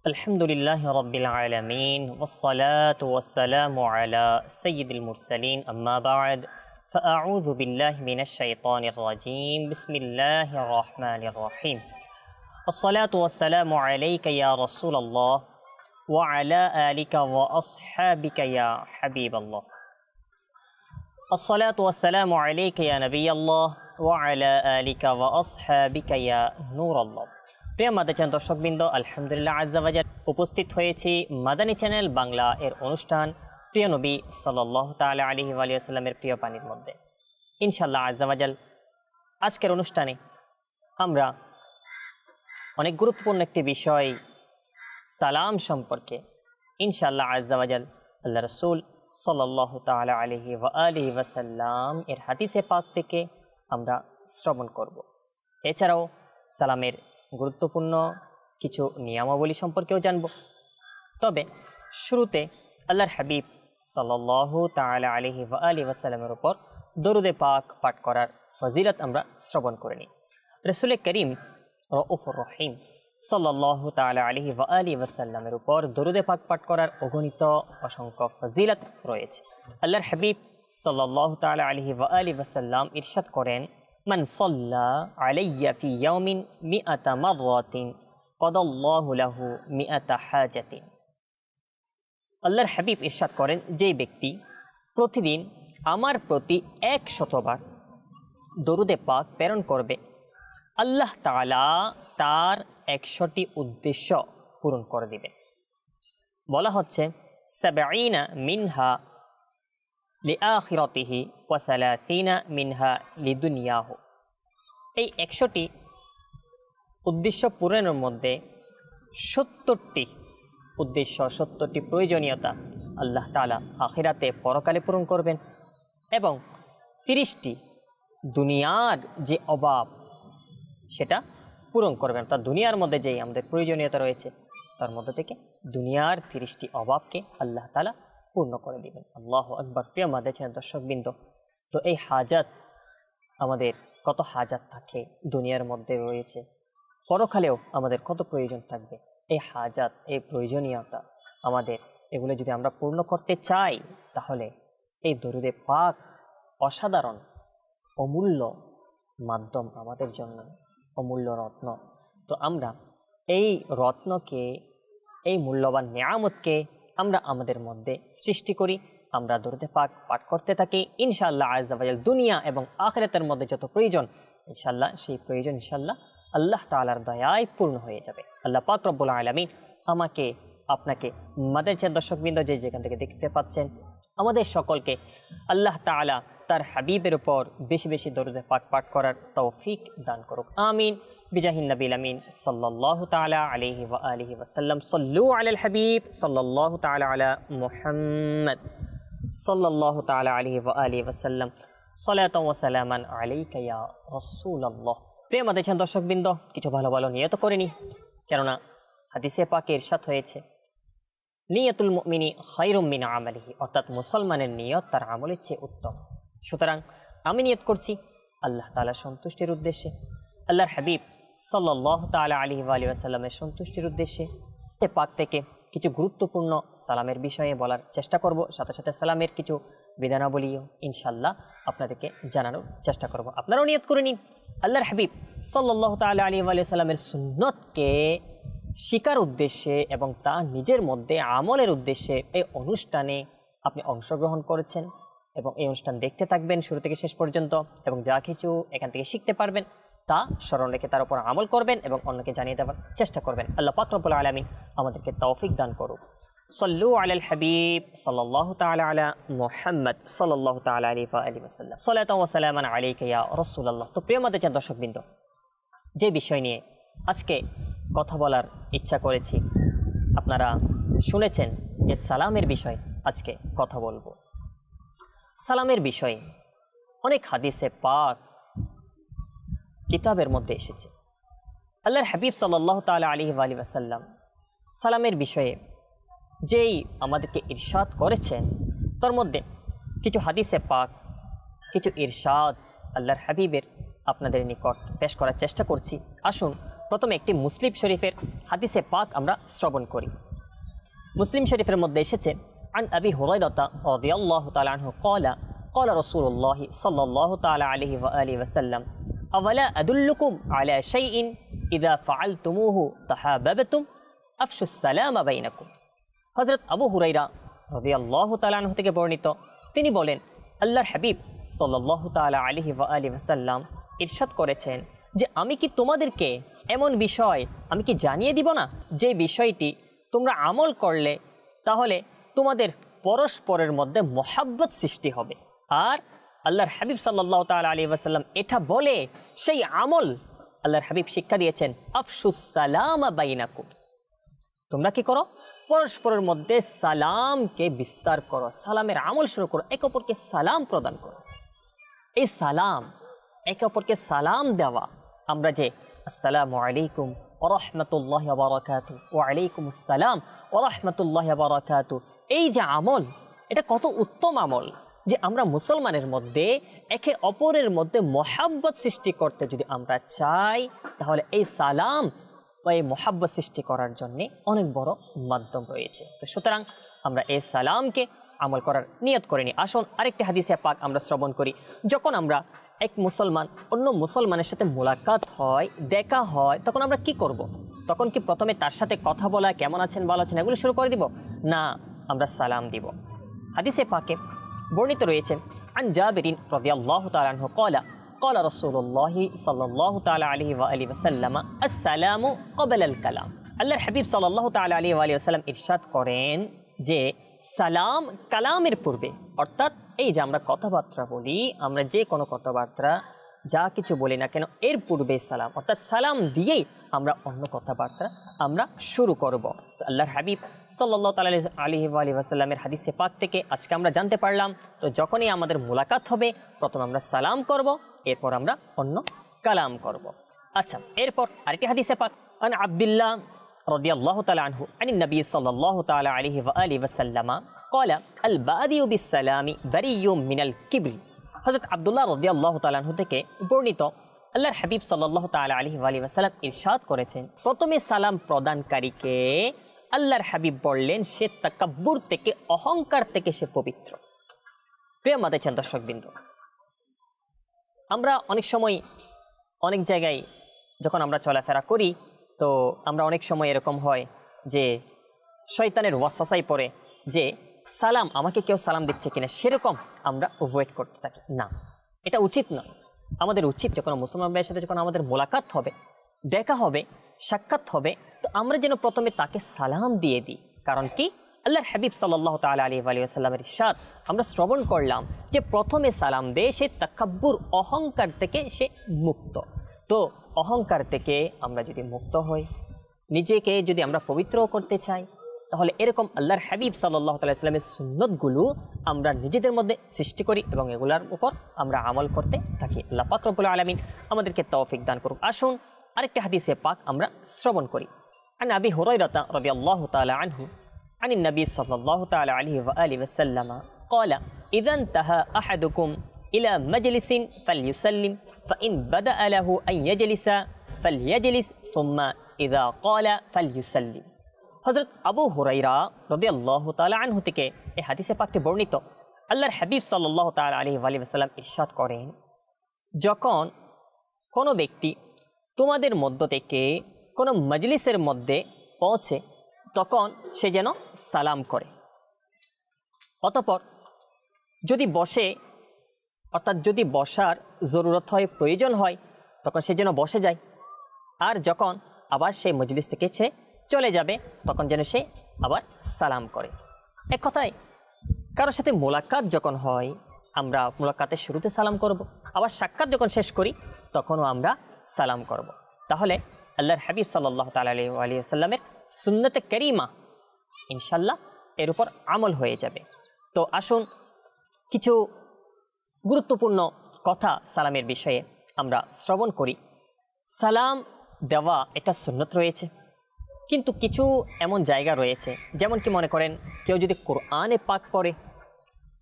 الحمد لله رب العالمين والصلاة والسلام على سيد المرسلين أما بعد فأعوذ بالله من الشيطان الرجيم بسم الله الرحمن الرحيم الصلاة والسلام عليك يا رسول الله وعلى آلك وأصحابك يا حبيب الله الصلاة والسلام عليك يا نبي الله وعلى آلك وأصحابك يا نور الله প্রিয় মাদানী চ্যানেল দর্শকবৃন্দ, আলহামদুলিল্লাহ আজ্জা ওয়া জাল উপস্থিত হয়েছি মাদানী চ্যানেল বাংলা এর অনুষ্ঠান প্রিয় নবী সাল্লাল্লাহু তাআলা আলাইহি ওয়া সাল্লামের প্রিয় বাণীর মধ্যে। ইনশাআল্লাহ আজ্জা ওয়া জাল আজকের অনুষ্ঠানে আমরা অনেক গুরুত্বপূর্ণ একটি বিষয় সালাম সম্পর্কে ইনশাআল্লাহ আজ্জা ওয়া জাল আল্লাহ রাসূল সাল্লাল্লাহু তাআলা আলাইহি ওয়া সাল্লাম এর হাদিসে পাক থেকে আমরা শ্রবণ করব। এছাড়াও সালামের গুরুত্বপূর্ণ কিছু নিয়মাবলী সম্পর্কেও জানব। তবে শুরুতে আল্লাহর হাবিব সাল্লাল্লাহু তাআলা আলাইহি ওয়া সাল্লামের উপর দরুদে পাক পাঠ করার ফজিলত আমরা শ্রবণ করে নিই। রাসূল করিম রউফুর রহিম সাল্লাল্লাহু তাআলা আলাইহি ওয়া সাল্লামের উপর দরুদে পাক পাঠ করার অগণিত অসংখ্য ফজিলত রয়েছে। আল্লাহর হাবিব সাল্লাল্লাহু তাআলা আলাইহি ওয়া সাল্লাম ইরশাদ করেন, মান সাল্লা আলাইয়া ফি ইয়াউমিন মিআতা মাররাতিন কাদাল্লাহু লাহু মিআতা হাজাতিন। আল্লাহর হাবিব ইরশাদ করেন, যে ব্যক্তি প্রতিদিন আমার প্রতি 100 বার দরুদে পাক প্রেরণ করবে, আল্লাহ তাআলা তার 100টি উদ্দেশ্য পূরণ করে দিবে। বলা হচ্ছে সাবঈনা মিনহা লিআখিরাতিহি ওয়া সালাসিনা মিনহা লিদুনিয়াহু। এই 100টি উদ্দেশ্য পূরণের মধ্যে 70টি উদ্দেশ্য, 70টি প্রয়োজনীয়তা আল্লাহ তাআলা আখিরাতে পরকালে পূরণ করবেন এবং 30টি দুনিয়ার যে অভাব সেটা পূরণ করবেন। তার দুনিয়ার মধ্যে যেই আমাদের প্রয়োজনীয়তা রয়েছে তার মধ্যে থেকে দুনিয়ার 30টি অভাবকে আল্লাহ তাআলা পূর্ণ করে দিবেন। আল্লাহু আকবার। প্রিয় মাদানী চ্যানেল দর্শকবৃন্দ, তো এই হাজাত, আমাদের কত হাজাত থাকে দুনিয়ার মধ্যে রয়েছে, পরকালেও আমাদের কত প্রয়োজন থাকবে। এই হাজাত, এই প্রয়োজনীয়তা আমাদের, এগুলো যদি আমরা পূর্ণ করতে চাই তাহলে এই দরুদে পাক অসাধারণ অমূল্য মাধ্যম আমাদের জন্য, অমূল্য রত্ন। তো আমরা এই রত্নকে, এই মূল্যবান নিয়ামতকে আমরা আমাদের মধ্যে সৃষ্টি করি, আমরা দরুদে পাক পাঠ করতে থাকি। ইনশাআল্লাহ আজ্জা ওয়া জাল দুনিয়া এবং আখিরাতের মধ্যে যত প্রয়োজন, ইনশাআল্লাহ সেই প্রয়োজন ইনশাআল্লাহ আল্লাহ তাআলার দয়ায় পূর্ণ হয়ে যাবে। আল্লাহ পাক রব্বুল আলামিন আমাকে, আপনাকে, মাদানী চ্যানেল দর্শকবৃন্দ যে যেখান থেকে দেখতে পাচ্ছেন, আমাদের সকলকে আল্লাহ তাআলা তার হাবিবের উপর বেশি বেশি দরুদে পাক পাঠ করার তৌফিক দান করুক। আমিন বিজাহিন নবিল আমিন সাল্লাল্লাহু তাআলা আলাইহি ওয়া সাল্লাম। সাল্লু আলাল হাবিব সাল্লাল্লাহু তাআলা আলা মুহাম্মদ সাল্লাল্লাহু তাআলা আলাইহি ওয়া সাল্লাম। সালাতান ওয়া সালামান আলাইকা ইয়া রাসূলুল্লাহ। প্রিয় মাদানী চ্যানেল দর্শকবৃন্দ, কিছু ভালো ভালো নিয়ত করে নি, কেননা হাদিসে পাকে ইরশাদ হয়েছে, নিয়তুল মুমিনি খায়রুম মিন আমালিহি, অর্থাৎ মুসলমানের নিয়ত তার আমলের চেয়ে উত্তম। সুতরাং আমি নিয়ত করছি আল্লাহ তাআলার সন্তুষ্টির উদ্দেশ্যে, আল্লাহর হাবিব সাল্লাল্লাহু তাআলা আলাইহি ওয়া সাল্লামের সন্তুষ্টির উদ্দেশ্যে পাক থেকে কিছু গুরুত্বপূর্ণ সালামের বিষয়ে বলার চেষ্টা করব। সাথে সাথে সালামের কিছু বিধানাবলীও ইনশাআল্লাহ আপনাদেরকে জানানোর চেষ্টা করব। আপনারাও নিয়ত করে নিন আল্লাহর হাবিব সাল্লাল্লাহু তাআলা আলাইহি ওয়া সাল্লামের সুন্নতকে শিকার উদ্দেশ্যে এবং তা নিজের মধ্যে আমলের উদ্দেশ্যে এই অনুষ্ঠানে আপনি অংশগ্রহণ করেছেন এবং এই অনুষ্ঠান দেখতে থাকবেন শুরু থেকে শেষ পর্যন্ত, এবং যা কিছু এখান থেকে শিখতে পারবেন তা স্মরণ রেখে তার উপর আমল করবেন এবং অন্যকে জানিয়ে দেওয়ার চেষ্টা করবেন। আল্লাহ পাক রব্বুল আলামিন আমাদেরকে তৌফিক দান করুক। সাল্লু আলাল হাবিব সাল্লাল্লাহু তাআলা আলা মুহাম্মদ সাল্লাল্লাহু তাআলা আলাইহি ওয়া সাল্লাম। সালাতান ওয়া সালামান আলাইকা ইয়া রাসূলুল্লাহ। তো প্রিয় মাদানী চ্যানেল দর্শকবৃন্দ, যে বিষয় নিয়ে আজকে কথা বলার ইচ্ছা করেছি, আপনারা শুনেছেন যে সালামের বিষয়ে আজকে কথা বলবো। সালামের বিষয়ে অনেক হাদিসে পাক কিতাবের মধ্যে এসেছে। আল্লাহর হাবিব সাল্লাল্লাহু তাআলা আলাইহি ওয়া সাল্লাম সালামের বিষয়ে যেই আমাদেরকে ইরশাদ করেছেন, তার মধ্যে কিছু হাদিসে পাক, কিছু ইরশাদ আল্লাহর হাবিবের আপনাদের নিকট পেশ করার চেষ্টা করছি। আসুন প্রথমে একটি মুসলিম শরীফের হাদিসে পাক আমরা শ্রবণ করি। মুসলিম শরীফের মধ্যে এসেছে আন আবি হুরায়রা রাদিয়াল্লাহু তাআলা আনহু ক্বালা ক্বালা রাসূলুল্লাহ সাল্লাল্লাহু তাআলা আলাইহি ওয়া আলিহি ওয়াসাল্লাম আওয়ালা আদুল্লুকুম আলা শাইইন ইযা ফাআলতুমুহু তাহাবাবতুম আফশুস সালামা বাইনাকুম। হযরত আবু হুরায়রা রাদিয়াল্লাহু তাআলা আনহু থেকে বর্ণিত, তিনি বলেন আল্লাহর হাবিব সাল্লাল্লাহু তাআলা আলাইহি ওয়া আলিহি ওয়াসাল্লাম ইরশাদ করেছেন যে আমি কি তোমাদেরকে এমন বিষয় আমি কি জানিয়ে দিব না, যে বিষয়টি তোমরা আমল করলে তাহলে তোমাদের পরস্পরের মধ্যে মহাব্বত সৃষ্টি হবে। আর আল্লাহর হাবিব সাল্লাল্লাহু তাআলা আলাইহি ওয়াসাল্লাম এটা বলে সেই আমল আল্লাহর হাবিব শিক্ষা দিয়েছেন আফশুস সালামা বাইনাকুম, তোমরা কি করো, পরস্পরের মধ্যে সালামকে বিস্তার করো, সালামের আমল শুরু করো, একে অপরকে সালাম প্রদান করো। এই সালাম, একে অপরকে সালাম দেওয়া, আমরা যে আসসালামু আলাইকুম ওয়া রাহমাতুল্লাহি ওয়া বারাকাতুহু ওয়া আলাইকুমুস সালাম ওয়া রাহমাতুল্লাহি ওয়া বারাকাতুহু, এই যে আমল, এটা কত উত্তম আমল যে আমরা মুসলমানের মধ্যে একে অপরের মধ্যে মহাব্বত সৃষ্টি করতে যদি আমরা চাই, তাহলে এই সালাম বা এই মহাব্বত সৃষ্টি করার জন্যে অনেক বড় মাধ্যম রয়েছে। তো সুতরাং আমরা এই সালামকে আমল করার নিয়ত করে নিই। আসুন আরেকটি হাদিসে পাক আমরা শ্রবণ করি। যখন আমরা এক মুসলমান অন্য মুসলমানের সাথে মোলাকাত হয়, দেখা হয়, তখন আমরা কি করব? তখন কি প্রথমে তার সাথে কথা বলা, কেমন আছেন ভালো আছেন এগুলো শুরু করে দিব? না, আমরা সালাম দিব। হাদিসে পাকে বর্ণিত রয়েছে আন জাবিরিন রাদিয়াল্লাহু তাআলা আনহু ক্বালা ক্বালা রাসূলুল্লাহি সাল্লাল্লাহু তাআলা আলাইহি ওয়া আলিহি ওয়াসাল্লাম আসসালামু ক্বাবলা আল কালাম। আল্লাহর হাবিব সাল্লাল্লাহু তাআলা আলাইহি ওয়া আলিহি ওয়াসাল্লাম ইরশাদ করেন যে সালাম কালামের পূর্বে, অর্থাৎ এই যে আমরা কথাবার্তা বলি, আমরা যে কোনো কথাবার্তা যা কিছু বলি না কেন এর পূর্বে সালাম, অর্থাৎ সালাম দিয়েই আমরা অন্য কথাবার্তা আমরা শুরু করব। তো আল্লাহর হাবিব সাল্লাল্লাহু তাআলা আলাইহি ওয়া আলিহি ওয়াসাল্লামের হাদিসে পাক থেকে আজকে আমরা জানতে পারলাম, তো যখনই আমাদের মোলাকাত হবে প্রথম আমরা সালাম করব, এরপর আমরা অন্য কালাম করব। আচ্ছা, এরপর আরেকটি হাদিসে পাক আন আব্দুল্লাহ রাদিয়াল্লাহু তাআলা আনহু আনিন নবী সাল্লাল্লাহু তাআলা আলাইহি ওয়া আলিহি ওয়াসাল্লাম ক্বালা আল বাদিউ বিস সালামি বারিয়্যুম মিনাল কিবরি। হযরত আব্দুল্লাহ রাদিয়াল্লাহু তাআলা আনহু থেকে বর্ণিত, আল্লাহর হাবিব সাল্লাল্লাহু তাআলা আলাইহি ওয়া আলিহি ওয়াসাল্লাম ইরশাদ করেছেন, প্রথমে সালাম প্রদানকারীকে আল্লাহর হাবিব বললেন সে তাকাব্বুর থেকে, অহংকার থেকে সে পবিত্র। প্রিয় মাতাচ্ছেন দর্শকবৃন্দ, আমরা অনেক সময় অনেক জায়গায় যখন আমরা চলাফেরা করি, তো আমরা অনেক সময় এরকম হয় যে শয়তানের ওয়াসওয়াসায় পড়ে যে সালাম, আমাকে কেউ সালাম দিচ্ছে কিনা সেরকম আমরা ওয়েট করতে থাকি। না, এটা উচিত নয়। আমাদের উচিত যখন মুসলমান ভাইয়ের সাথে যখন আমাদের মোলাকাত হবে, দেখা হবে, সাক্ষাৎ হবে, তো আমরা যেন প্রথমে তাকে সালাম দিয়ে দিই। কারণ কি, আল্লাহর হাবিব সাল্লাল্লাহু তাআলা আলাইহি ওয়া সাল্লামের ইরশাদ আমরা শ্রবণ করলাম যে প্রথমে সালাম দেয় সে তাকাব্বুর, অহংকার থেকে সে মুক্ত। তো অহংকার থেকে আমরা যদি মুক্ত হই, নিজেকে যদি আমরা পবিত্র করতে চাই, তাহলে এরকম আল্লাহর হাবিব সাল্লাল্লাহু তাআলা সাল্লামের সুন্নতগুলো আমরা নিজেদের মধ্যে সৃষ্টি করি এবং এগুলার উপর আমরা আমল করতে থাকি। আল্লাহ পাক রব্বুল আলামিন আমাদেরকে তৌফিক দান করুক। আসুন আরেকটা হাদিসে পাক আমরা শ্রবণ করি। আন আবি হুরায়রা রাদিয়াল্লাহু তাআলা আনহু আনিন নবী সাল্লাল্লাহু তাআলা আলাইহি ওয়া আলিহি ওয়াসাল্লাম ক্বালা ইযা ইনতাহা আহাদুকুম ইলা মাজলিসিন ফালইউসাল্লিম ফাইন বাদাআ লাহু আন ইয়াজলিসা ফালইয়াজলিস সুম্মা ইযা ক্বালা ফালইউসাল্লিম। হযরত আবু হুরায়রা রাদিয়াল্লাহু তাআলা আনহু থেকে এই হাদিসে পাকটি বর্ণিত, আল্লাহর হাবিব সাল্লাল্লাহু তাআলা আলাইহি ওয়া সাল্লাম ইরশাদ করেন, যখন কোনো ব্যক্তি তোমাদের মধ্য থেকে কোনো মজলিসের মধ্যে পৌঁছে তখন সে যেন সালাম করে। অতঃপর যদি বসে, অর্থাৎ যদি বসার জরুরত হয়, প্রয়োজন হয়, তখন সে যেন বসে যায়। আর যখন আবার সেই মজলিস থেকে সে চলে যাবে তখন যেন সে আবার সালাম করে। এক কথায় কারোর সাথে মোলাকাত যখন হয় আমরা মোলাকাতের শুরুতে সালাম করব, আবার সাক্ষাৎ যখন শেষ করি তখনও আমরা সালাম করব। তাহলে আল্লাহর হাবিব সাল্লাল্লাহু তাআলা আলাইহি ওয়া সাল্লামের সুন্নতে কারিমা ইনশাআল্লাহ এর উপর আমল হয়ে যাবে। তো আসুন কিছু গুরুত্বপূর্ণ কথা সালামের বিষয়ে আমরা শ্রবণ করি। সালাম দেওয়া এটা সুন্নত রয়েছে, কিন্তু কিছু এমন জায়গা রয়েছে, যেমন কি মনে করেন কেউ যদি কোরআনে পাক পড়ে,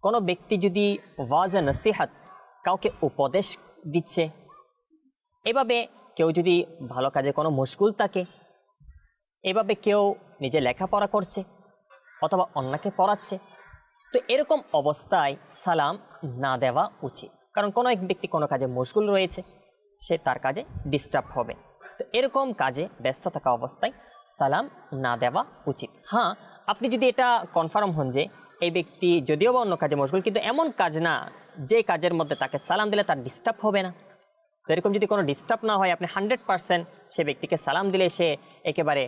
কোনো ব্যক্তি যদি ওয়াজ নসিহাত কাউকে উপদেশ দিচ্ছে, এভাবে কেউ যদি ভালো কাজে কোনো মশগুল থাকে, এভাবে কেউ নিজে লেখাপড়া করছে অথবা অন্যকে পড়াচ্ছে, তো এরকম অবস্থায় সালাম না দেওয়া উচিত। কারণ কোনো এক ব্যক্তি কোনো কাজে মশগুল রয়েছে, সে তার কাজে ডিস্টার্ব হবে। তো এরকম কাজে ব্যস্ত থাকা অবস্থায় সালাম না দেওয়া উচিত। হ্যাঁ, আপনি যদি এটা কনফার্ম হন যে এই ব্যক্তি যদিও বা অন্য কাজে মশগুল, কিন্তু এমন কাজ না যে কাজের মধ্যে তাকে সালাম দিলে তার ডিস্টার্ব হবে না, তো এরকম যদি কোনো ডিস্টার্ব না হয়, আপনি 100% সে ব্যক্তিকে সালাম দিলে সে একেবারে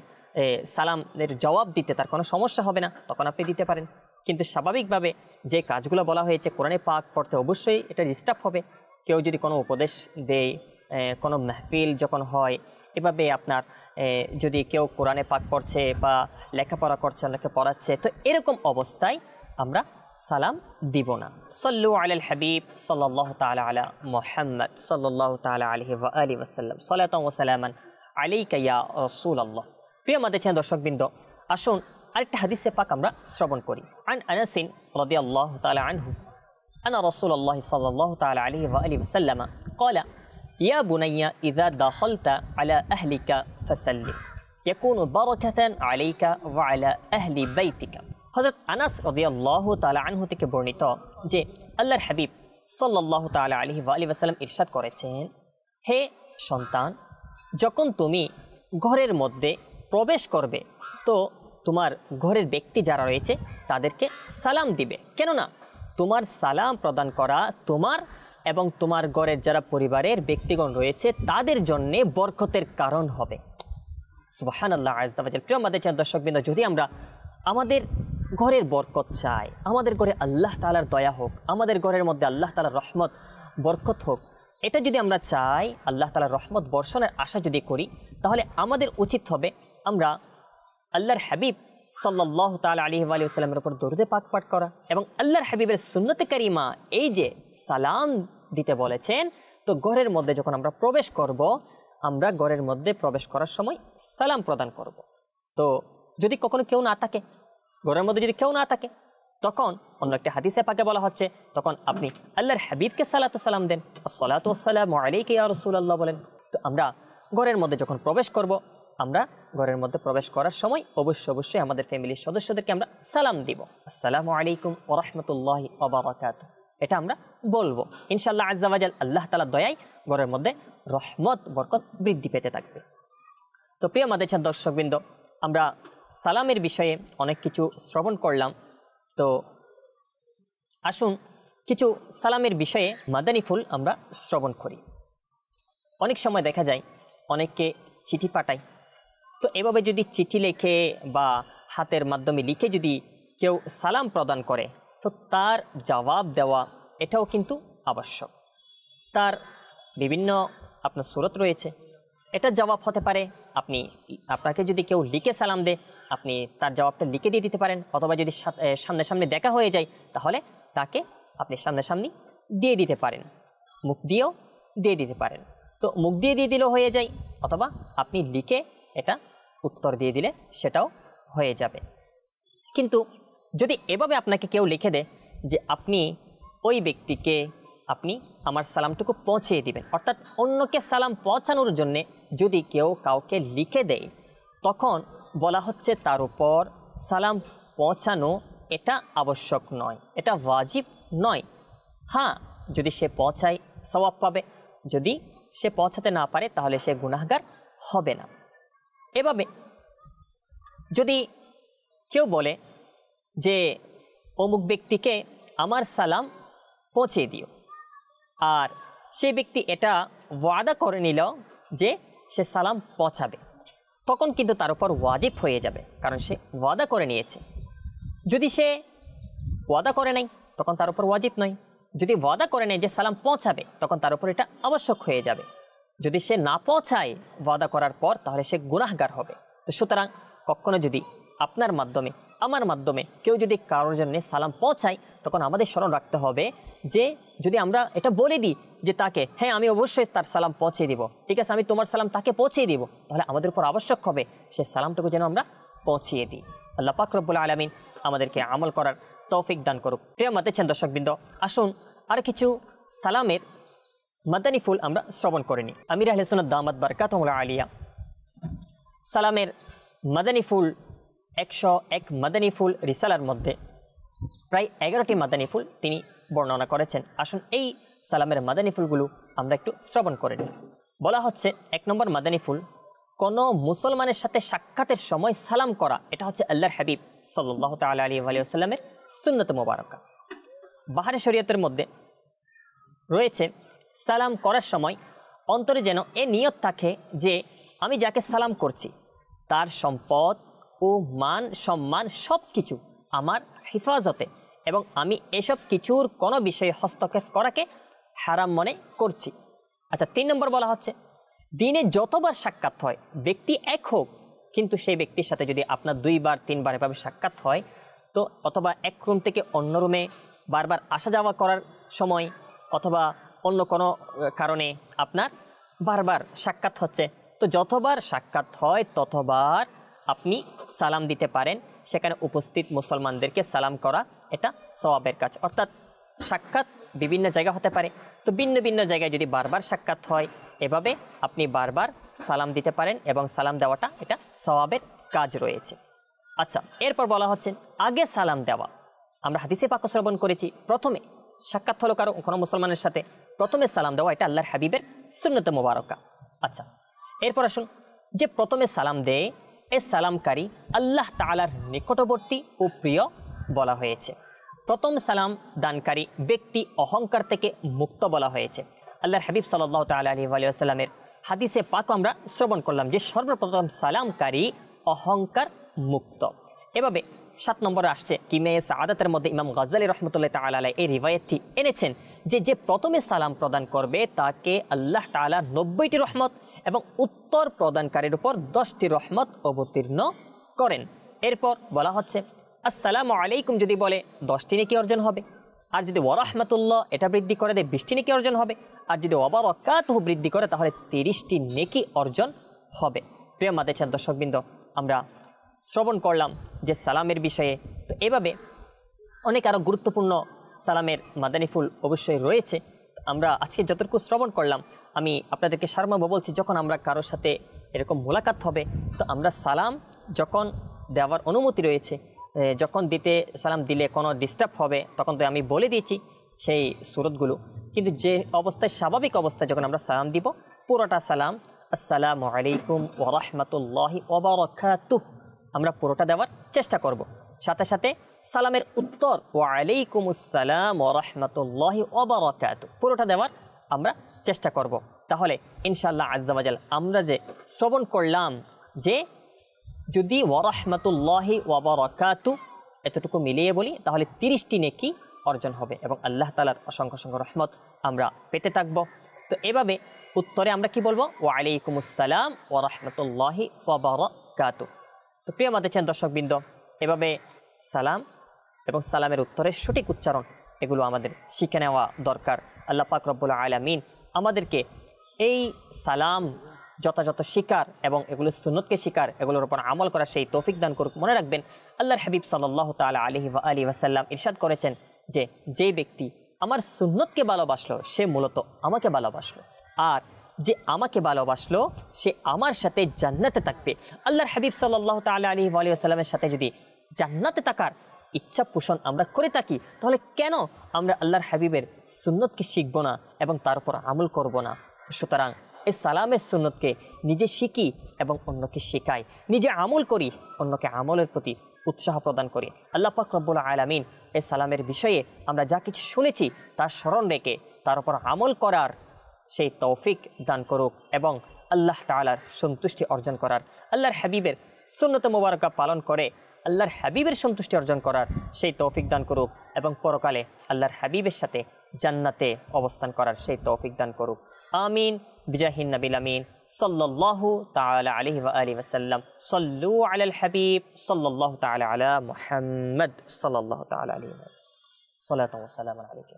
সালামের জবাব দিতে তার কোনো সমস্যা হবে না, তখন আপনি দিতে পারেন। কিন্তু স্বাভাবিকভাবে যে কাজগুলো বলা হয়েছে কোরআনে পাক পড়তে, অবশ্যই এটা ডিস্টার্ব হবে। কেউ যদি কোনো উপদেশ দেয়, কোনো মাহফিল যখন হয়, এভাবে আপনার যদি কেউ কোরআনে পাক পড়ছে বা লেখাপড়া করছে, অন্যকে পড়াচ্ছে, তো এরকম অবস্থায় আমরা সালাম দিব না। সাল্লু আলাল হাবিব সাল্লাল্লাহু তাআলা আলা মুহাম্মদ সাল্লাল্লাহু তাআলা আলাইহি ওয়া আলিহি ওয়াসাল্লাম, সালাতান ওয়া সালামান আলাইকা ইয়া রাসূলুল্লাহ। প্রিয় আমাদের দর্শকবৃন্দ, আসুন আরেকটা হাদিসে পাক আমরা শ্রবণ করি। আন আনাস রাদিয়াল্লাহু তাআলা আনহু আনা রাসূলুল্লাহ সাল্লাল্লাহু তাআলা আলাইহি ওয়া আলিহি ওয়াসাল্লাম ক্বালা ইয়া বুনাইয়া ইযা দাখালতা আলা আহলিকা ফাসাল্লিম ইয়াকুনু বারাকাতান আলাইকা ওয়া আলা আহলি বাইতিকা। হযরত আনাস রাদিয়াল্লাহু তাআলা আনহু থেকে বর্ণিত যে আল্লাহর হাবিব সাল্লাল্লাহু তাআলা আলাইহি ওয়া আলিহি ওয়াসাল্লাম ইরশাদ করেছেন, হে সন্তান, যখন তুমি ঘরের মধ্যে প্রবেশ করবে তো তোমার ঘরের ব্যক্তি যারা রয়েছে তাদেরকে সালাম দিবে। কেননা তোমার সালাম প্রদান করা তোমার এবং তোমার ঘরের যারা পরিবারের ব্যক্তিগণ রয়েছে তাদের জন্যে বরকতের কারণ হবে। সুবহানাল্লাহ আযজা ওয়া জাল। প্রিয় আমাদের দর্শকবৃন্দ, যদি আমরা আমাদের ঘরের বরকত চাই, আমাদের ঘরে আল্লাহ তাআলার দয়া হোক, আমাদের ঘরের মধ্যে আল্লাহ তাআলার রহমত বরকত হোক, এটা যদি আমরা চাই, আল্লাহ তাআলার রহমত বর্ষণের আশা যদি করি, তাহলে আমাদের উচিত হবে আমরা আল্লাহর হাবিব সাল্লাল্লাহু তাআলা আলাইহি ওয়া সাল্লামের উপর দরুদে পাক পাঠ করা এবং আল্লাহর হাবিবের সুন্নতে কারিমা এই যে সালাম দিতে বলেছেন, তো ঘরের মধ্যে যখন আমরা প্রবেশ করব, আমরা ঘরের মধ্যে প্রবেশ করার সময় সালাম প্রদান করব। তো যদি কখনো কেউ না থাকে, ঘরের মধ্যে যদি কেউ না থাকে, তখন অন্য একটা হাদিসে পাকে বলা হচ্ছে, তখন আপনি আল্লাহর হাবিবকে সালাতু সালাম দেন, আসসালাতু ওয়াসসালামু আলাইকা ইয়া রাসূলুল্লাহ বলেন। তো আমরা ঘরের মধ্যে যখন প্রবেশ করব, আমরা ঘরের মধ্যে প্রবেশ করার সময় অবশ্যই আমাদের ফ্যামিলির সদস্যদেরকে আমরা সালাম দিব, আসসালামু আলাইকুম ওয়া রাহমাতুল্লাহি ওয়া বারাকাতুহু। এটা আমরা বলবো ইনশাআল্লাহ আযজা ওয়া জাল। আল্লাহ তাআলার দয়ায় ঘরের মধ্যে রহমত বরকত বৃদ্ধি পেতে থাকবে। তো প্রিয় আমাদের দর্শকবৃন্দ, আমরা সালামের বিষয়ে অনেক কিছু শ্রবণ করলাম। তো আসুন কিছু সালামের বিষয়ে মাদানী ফুল আমরা শ্রবণ করি। অনেক সময় দেখা যায় অনেককে চিঠি পাঠায়, তো এভাবে যদি চিঠি লিখে বা হাতের মাধ্যমে লিখে যদি কেউ সালাম প্রদান করে, তো তার জবাব দেওয়া এটাও কিন্তু আবশ্যক। তার বিভিন্ন আপনার সুরত রয়েছে, এটা জবাব হতে পারে আপনাকে যদি কেউ লিখে সালাম দেয়, আপনি তার জবাবটা লিখে দিয়ে দিতে পারেন, অথবা যদি সামনে দেখা হয়ে যায় তাহলে তাকে আপনি সামনাসামনি দিয়ে দিতে পারেন, মুখ দিয়েও দিয়ে দিতে পারেন। তো মুখ দিয়ে দিলেও হয়ে যায়, অথবা আপনি লিখে এটা উত্তর দিয়ে দিলে সেটাও হয়ে যাবে। কিন্তু যদি এভাবে আপনাকে কেউ লিখে দেয় যে আপনি ওই ব্যক্তিকে আপনি আমার সালামটুকু পৌঁছিয়ে দিবেন, অর্থাৎ অন্যকে সালাম পৌঁছানোর জন্যে যদি কেউ কাউকে লিখে দেয়, তখন বলা হচ্ছে তার উপর সালাম পৌঁছানো এটা আবশ্যক নয়, এটা ওয়াজিব নয়। হ্যাঁ, যদি সে পৌঁছায় সওয়াব পাবে, যদি সে পৌঁছাতে না পারে তাহলে সে গুনাহগার হবে না। এভাবে যদি কেউ বলে যে অমুক ব্যক্তিকে আমার সালাম পৌঁছে দিও, আর সেই ব্যক্তি এটা ওয়াদা করে নিল যে সে সালাম পৌঁছাবে, তখন কিন্তু তার উপর ওয়াজিব হয়ে যাবে, কারণ সে ওয়াদা করে নিয়েছে। যদি সে ওয়াদা করে নাই তখন তার উপর ওয়াজিব নয়, যদি ওয়াদা করে নেয় যে সালাম পৌঁছাবে তখন তার উপর এটা আবশ্যক হয়ে যাবে। যদি সে না পৌঁছায় ওয়াদা করার পর, তাহলে সে গুনাহগার হবে। তো সুতরাং কখনো যদি আপনার মাধ্যমে আমার মাধ্যমে কেউ যদি কারোর জন্য সালাম পৌঁছায়, তখন আমাদের স্মরণ রাখতে হবে যে যদি আমরা এটা বলে দিই যে তাকে, হ্যাঁ আমি অবশ্যই তার সালাম পৌঁছে দিব, ঠিক আছে আমি তোমার সালাম তাকে পৌঁছে দিব, তাহলে আমাদের উপর আবশ্যক হবে সে সালামটুকু যেন আমরা পৌঁছিয়ে দিই। আল্লাহ পাক রব্বুল আলামিন আমাদেরকে আমল করার তৌফিক দান করুক। প্রিয় আমাদের দর্শকবৃন্দ, আসুন আর কিছু সালামের মাদানী ফুল আমরা শ্রবণ করে নিই। আমির আহলে সুন্নাত দামাত বারকাতুহুল আলিয়া সালামের মাদানী ফুল 101 মাদানী ফুল রিসালার মধ্যে প্রায় 11টি মাদানী ফুল তিনি বর্ণনা করেছেন। আসুন এই সালামের মাদানী ফুলগুলো আমরা একটু শ্রবণ করে নিই। বলা হচ্ছে 1 নম্বর মাদানী ফুল, কোনো মুসলমানের সাথে সাক্ষাতের সময় সালাম করা, এটা হচ্ছে আল্লাহর হাবিব সাল্লাল্লাহু তাআলা আলাইহি ওয়া সাল্লামের সুন্নাত মুবারাকা। বাহারে শরীয়তের মধ্যে রয়েছে সালাম করার সময় অন্তরে যেন এ নিয়ত থাকে যে আমি যাকে সালাম করছি তার সম্পদ ও মান সম্মান সব কিছু আমার হেফাজতে, এবং আমি এসব কিছুর কোনো বিষয়ে হস্তক্ষেপ করাকে হারাম মনে করছি। আচ্ছা, 3 নম্বর বলা হচ্ছে দিনে যতবার সাক্ষাৎ হয়, ব্যক্তি এক হোক কিন্তু সেই ব্যক্তির সাথে যদি আপনার 2 বার 3 বার এভাবে সাক্ষাৎ হয়, তো অথবা এক রুম থেকে অন্য রুমে বারবার আসা যাওয়া করার সময় অথবা অন্য কোনো কারণে আপনার বারবার সাক্ষাৎ হচ্ছে, তো যতবার সাক্ষাৎ হয় ততবার আপনি সালাম দিতে পারেন। সেখানে উপস্থিত মুসলমানদেরকে সালাম করা এটা সওয়াবের কাজ। অর্থাৎ সাক্ষাৎ বিভিন্ন জায়গা হতে পারে, তো ভিন্ন ভিন্ন জায়গায় যদি বারবার সাক্ষাৎ হয় এভাবে আপনি বারবার সালাম দিতে পারেন এবং সালাম দেওয়াটা এটা সওয়াবের কাজ রয়েছে। আচ্ছা, এরপর বলা হচ্ছে আগে সালাম দেওয়া। আমরা হাদিসে পাক শ্রবণ করেছি প্রথমে সাক্ষাৎ হলো কারো কোনো মুসলমানের সাথে, প্রথমে সালাম দেওয়া এটা আল্লাহর হাবিবের সুন্নত মুবারকা। আচ্ছা, এরপর আসুন যে প্রথমে সালাম দেয় এ সালামকারী আল্লাহ তাআলার নিকটবর্তী ও প্রিয় বলা হয়েছে। প্রথম সালাম দানকারী ব্যক্তি অহংকার থেকে মুক্ত বলা হয়েছে। আল্লাহর হাবিব সাল্লাল্লাহু তাআলা আলাইহি ওয়া সাল্লামের হাদিসে পাক আমরা শ্রবণ করলাম যে সর্বপ্রথম সালামকারী অহংকার মুক্ত। এভাবে 7 নম্বরে আসছে কিমিয়া সাআদাতের মধ্যে ইমাম গাজ্জালী রাহমাতুল্লাহি তাআলা আলাইহি এই রিওয়ায়াতটি এনেছেন যে প্রথমে সালাম প্রদান করবে তাকে আল্লাহ তাআলা 90টি রহমত এবং উত্তর প্রদানকারীর উপর 10টি রহমত অবতীর্ণ করেন। এরপর বলা হচ্ছে আসসালামু আলাইকুম যদি বলে 10টি নেকি অর্জন হবে, আর যদি ওয়া রাহমাতুল্লাহ এটা বৃদ্ধি করে দেয় 20টি নেকি অর্জন হবে, আর যদি ওয়া বারাকাতুহু বৃদ্ধি করে তাহলে 30টি নেকি অর্জন হবে। প্রিয় মাদেচার দর্শকবৃন্দ, আমরা শ্রবণ করলাম যে সালামের বিষয়ে। তো এভাবে অনেক আরও গুরুত্বপূর্ণ সালামের মাদানী ফুল অবশ্যই রয়েছে। আমরা আজকে যতটুকু শ্রবণ করলাম আমি আপনাদেরকে সারমর্ম বলছি, যখন আমরা কারোর সাথে এরকম মোলাকাত হবে তো আমরা সালাম যখন দেওয়ার অনুমতি রয়েছে, যখন সালাম দিলে কোনো ডিস্টার্ব হবে তখন তো আমি বলে দিয়েছি সেই সুরতগুলো, কিন্তু যে অবস্থায় স্বাভাবিক অবস্থায় যখন আমরা সালাম দিব পুরোটা সালাম আসসালামু আলাইকুম ওয়া রাহমাতুল্লাহি ওয়া বারাকাতুহু আমরা পুরোটা দেওয়ার চেষ্টা করব। সাথে সাথে সালামের উত্তর ওয়া আলাইকুমুস সালাম ওয়া রাহমাতুল্লাহি ওয়া বারাকাতুহু পুরোটা দেওয়ার আমরা চেষ্টা করব। তাহলে ইনশাআল্লাহ আজ্জা ওয়া জাল আমরা যে শ্রবণ করলাম যে যদি ওয়া রাহমাতুল্লাহি ওয়া বারাকাতুহু এতটুকু মিলিয়ে বলি তাহলে 30টি নেকি অর্জন হবে এবং আল্লাহ তাআলার অসংখ্য অসংখ্য রহমত আমরা পেতে থাকব। তো এভাবে উত্তরে আমরা কি বলবো? ওয়া আলাইকুমুস সালাম ওয়া রাহমাতুল্লাহি ওয়া বারাকাতুহু। তো প্রিয় মাদেচান দর্শকবৃন্দ, এভাবে সালাম এবং সালামের উত্তরের সঠিক উচ্চারণ এগুলো আমাদের শিখে নেওয়া দরকার। আল্লাহ পাক রব্বুল আলামিন আমাদেরকে এই সালাম যথাযথ শিকার এবং এগুলো সুন্নতকে শিকার এগুলোর উপর আমল করা সেই তৌফিক দান করুক। মনে রাখবেন আল্লাহর হাবিব সাল্লাল্লাহু তাআলা আলাইহি ওয়া সাল্লাম ইরশাদ করেছেন যে যেই ব্যক্তি আমার সুন্নতকে ভালোবাসলো সে মূলত আমাকে ভালোবাসলো, আর যে আমাকে ভালোবাসলো সে আমার সাথে জান্নাতে থাকবে। আল্লাহর হাবিব সাল্লাল্লাহু তাআলা আলাইহি ওয়া সাল্লামের সাথে যদি জান্নাতে থাকার ইচ্ছা পোষণ আমরা করে থাকি তাহলে কেন আমরা আল্লাহর হাবিবের সুন্নতকে শিখব না এবং তার উপর আমল করব না? সুতরাং এই সালামের সুন্নতকে নিজে শিখি এবং অন্যকে শেখাই, নিজে আমল করি, অন্যকে আমলের প্রতি উৎসাহ প্রদান করি। আল্লাহ পাক রব্বুল আলামিন এই সালামের বিষয়ে আমরা যা কিছু শুনেছি তার স্মরণ রেখে তার উপর আমল করার সেই তৌফিক দান করুক এবং আল্লাহ তাআলার সন্তুষ্টি অর্জন করার, আল্লাহর হাবিবের সুন্নত মুবারকা পালন করে আল্লাহর হাবিবের সন্তুষ্টি অর্জন করার সেই তৌফিক দান করুক এবং পরকালে আল্লাহর হাবিবের সাথে জান্নাতে অবস্থান করার সেই তৌফিক দান করুক। আমিন বিজাহিন নবিল আমিন সাল্লাল্লাহু তাআলা আলাইহি ওয়া আলিহি ওয়া সাল্লাম। সাল্লু আলাল হাবিব সাল্লাল্লাহু তাআলা আলা মুহাম্মদ সাল্লাল্লাহু তাআলা আলাইহি ওয়া সাল্লাম। সালাতু ওয়া সালামু আলাইহি।